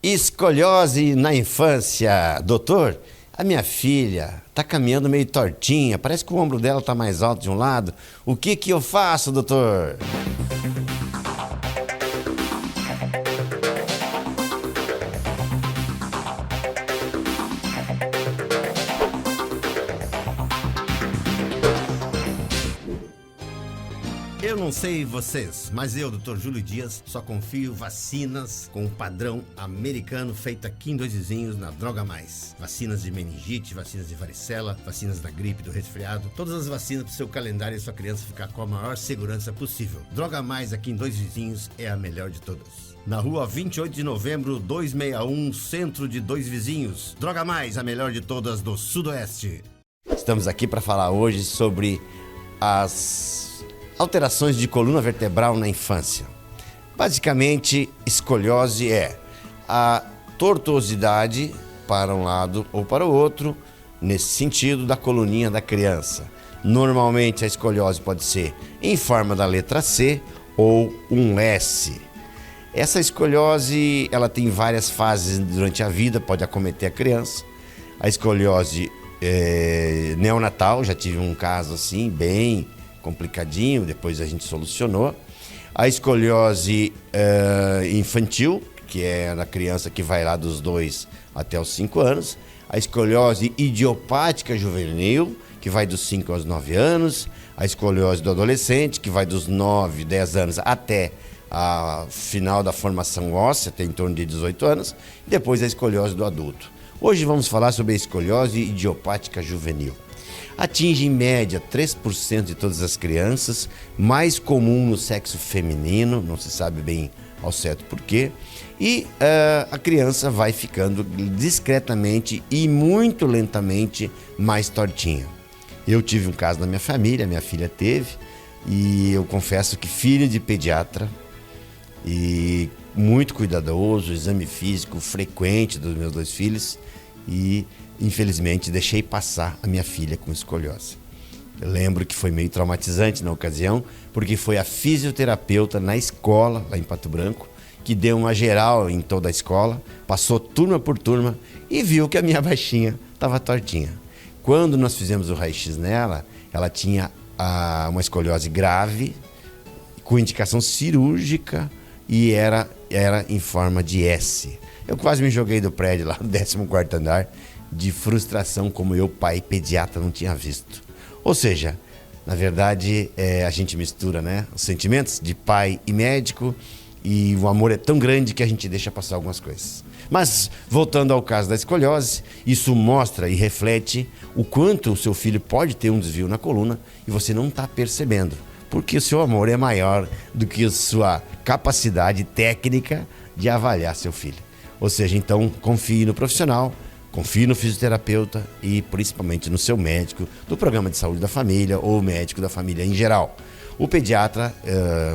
Escoliose na infância. Doutor, a minha filha tá caminhando meio tortinha, parece que o ombro dela tá mais alto de um lado. O que que eu faço, doutor? Eu não sei vocês, mas eu, Dr. Júlio Dias, só confio vacinas com o padrão americano feito aqui em Dois Vizinhos, na Droga Mais. Vacinas de meningite, vacinas de varicela, vacinas da gripe, do resfriado, todas as vacinas para o seu calendário e sua criança ficar com a maior segurança possível. Droga Mais aqui em Dois Vizinhos é a melhor de todas. Na rua 28 de novembro, 261, centro de Dois Vizinhos. Droga Mais, a melhor de todas do Sudoeste. Estamos aqui para falar hoje sobre as alterações de coluna vertebral na infância. Basicamente, escoliose é a tortuosidade para um lado ou para o outro, nesse sentido da coluninha da criança. Normalmente a escoliose pode ser em forma da letra C ou um S. Essa escoliose, ela tem várias fases durante a vida, pode acometer a criança. A escoliose neonatal, já tive um caso assim, bem complicadinho, depois a gente solucionou. A escoliose infantil, que é na criança que vai lá dos 2 até os 5 anos. A escoliose idiopática juvenil, que vai dos 5 aos 9 anos. A escoliose do adolescente, que vai dos 9, 10 anos até a final da formação óssea, até em torno de 18 anos. E depois a escoliose do adulto. Hoje vamos falar sobre a escoliose idiopática juvenil. Atinge em média 3% de todas as crianças, mais comum no sexo feminino, não se sabe bem ao certo porquê, e a criança vai ficando discretamente e muito lentamente mais tortinha. Eu tive um caso na minha família, minha filha teve, e eu confesso que filho de pediatra e muito cuidadoso, exame físico frequente dos meus 2 filhos, e infelizmente deixei passar a minha filha com escoliose. Eu lembro que foi meio traumatizante na ocasião, porque foi a fisioterapeuta na escola, lá em Pato Branco, que deu uma geral em toda a escola, passou turma por turma e viu que a minha baixinha estava tortinha. Quando nós fizemos o raio-x nela, ela tinha uma escoliose grave, com indicação cirúrgica, e era em forma de S. Eu quase me joguei do prédio lá no 14º andar, de frustração, como eu, pai pediatra, não tinha visto. Ou seja, na verdade, a gente mistura, né, os sentimentos de pai e médico, e o amor é tão grande que a gente deixa passar algumas coisas. Mas, voltando ao caso da escoliose, isso mostra e reflete o quanto o seu filho pode ter um desvio na coluna e você não está percebendo, porque o seu amor é maior do que a sua capacidade técnica de avaliar seu filho. Ou seja, então, confie no profissional, confie no fisioterapeuta e principalmente no seu médico do programa de saúde da família ou médico da família em geral. O pediatra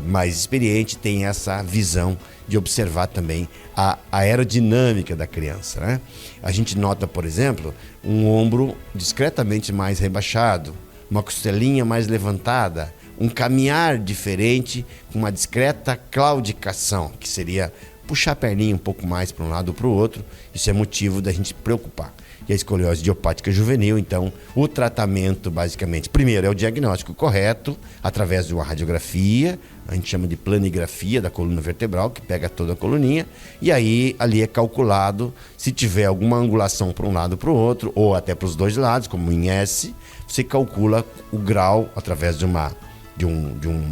mais experiente tem essa visão de observar também a aerodinâmica da criança, né? A gente nota, por exemplo, um ombro discretamente mais rebaixado, uma costelinha mais levantada, um caminhar diferente, com uma discreta claudicação, que seria puxar a perninha um pouco mais para um lado ou para o outro. Isso é motivo da gente preocupar. E a escoliose idiopática juvenil, então, o tratamento, basicamente, primeiro é o diagnóstico correto, através de uma radiografia, a gente chama de planigrafia da coluna vertebral, que pega toda a coluninha, e aí ali é calculado, se tiver alguma angulação para um lado ou para o outro, ou até para os 2 lados, como em S, você calcula o grau, através de uma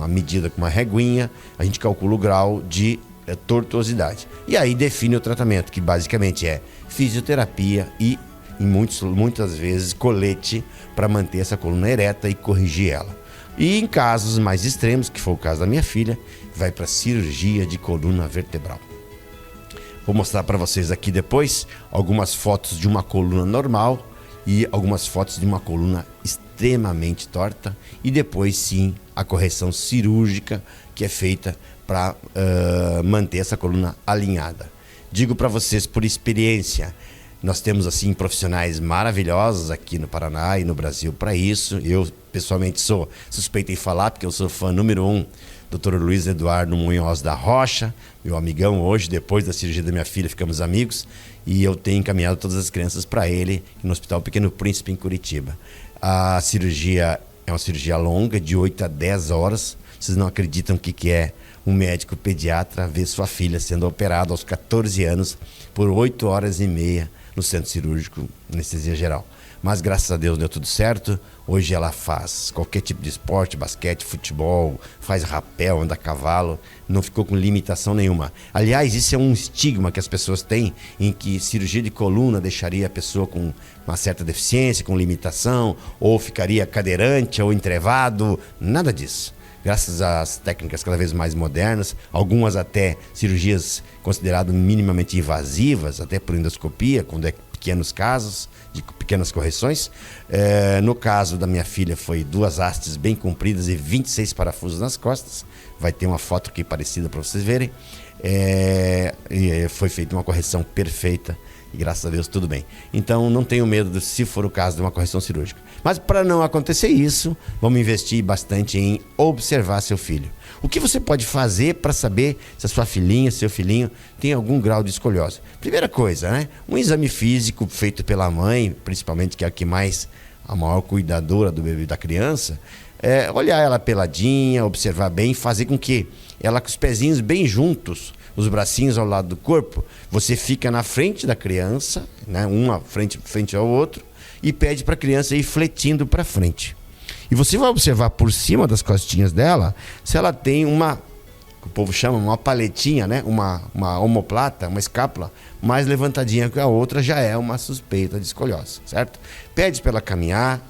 medida com uma reguinha, a gente calcula o grau de tortuosidade. E aí define o tratamento, que basicamente é fisioterapia e, muitas vezes, colete para manter essa coluna ereta e corrigir ela. E em casos mais extremos, que foi o caso da minha filha, vai para cirurgia de coluna vertebral. Vou mostrar para vocês aqui depois algumas fotos de uma coluna normal e algumas fotos de uma coluna extremamente torta, e depois sim a correção cirúrgica que é feita para manter essa coluna alinhada. Digo para vocês por experiência, nós temos assim profissionais maravilhosos aqui no Paraná e no Brasil para isso. Eu pessoalmente sou suspeito em falar, porque eu sou fã número 1 Dr. Luiz Eduardo Munhoz da Rocha, meu amigão hoje, depois da cirurgia da minha filha, ficamos amigos, e eu tenho encaminhado todas as crianças para ele no Hospital Pequeno Príncipe, em Curitiba. A cirurgia é uma cirurgia longa, de 8 a 10 horas. Vocês não acreditam o que é um médico pediatra ver sua filha sendo operada aos 14 anos por 8 horas e meia no centro cirúrgico, anestesia geral. Mas graças a Deus deu tudo certo. Hoje ela faz qualquer tipo de esporte, basquete, futebol, faz rapel, anda a cavalo, não ficou com limitação nenhuma. Aliás, isso é um estigma que as pessoas têm, em que cirurgia de coluna deixaria a pessoa com uma certa deficiência, com limitação, ou ficaria cadeirante ou entrevado, nada disso. Graças às técnicas cada vez mais modernas, algumas até cirurgias consideradas minimamente invasivas, até por endoscopia, quando é pequenos casos, de pequenas correções. No caso da minha filha, foi 2 hastes bem compridas e 26 parafusos nas costas. Vai ter uma foto aqui parecida para vocês verem. Foi feita uma correção perfeita e graças a Deus tudo bem. Então não tenho medo se for o caso de uma correção cirúrgica. Mas para não acontecer isso, vamos investir bastante em observar seu filho. O que você pode fazer para saber se a sua filhinha, seu filhinho tem algum grau de escoliose? Primeira coisa, né? Um exame físico feito pela mãe, principalmente que é a maior cuidadora do bebê, da criança, olhar ela peladinha, observar bem, fazer com que ela com os pezinhos bem juntos, os bracinhos ao lado do corpo, você fica na frente da criança, né? Uma frente ao outro, e pede para a criança ir fletindo para frente. E você vai observar por cima das costinhas dela se ela tem que o povo chama uma paletinha, né? Uma omoplata, uma escápula mais levantadinha que a outra, já é uma suspeita de escoliose, certo? Pede para ela caminhar,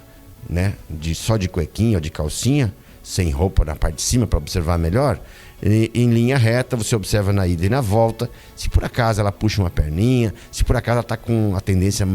né? Só de cuequinha ou de calcinha, sem roupa na parte de cima para observar melhor. Em linha reta, você observa na ida e na volta. Se por acaso ela puxa uma perninha, se por acaso ela está com a tendência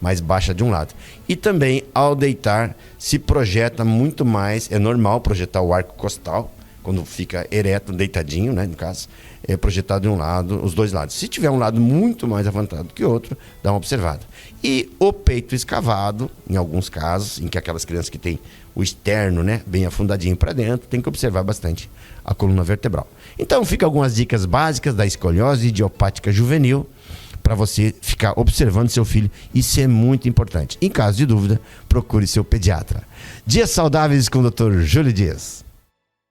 mais baixa de um lado. E também, ao deitar, se projeta muito mais. É normal projetar o arco costal, quando fica ereto, deitadinho, né, no caso, é projetado de um lado, os dois lados. Se tiver um lado muito mais levantado que o outro, dá uma observada. E o peito escavado, em alguns casos, em que aquelas crianças que têm o externo, né, bem afundadinho para dentro, tem que observar bastante a coluna vertebral. Então, fica algumas dicas básicas da escoliose idiopática juvenil, para você ficar observando seu filho. Isso é muito importante. Em caso de dúvida, procure seu pediatra. Dias saudáveis com o Dr. Júlio Dias.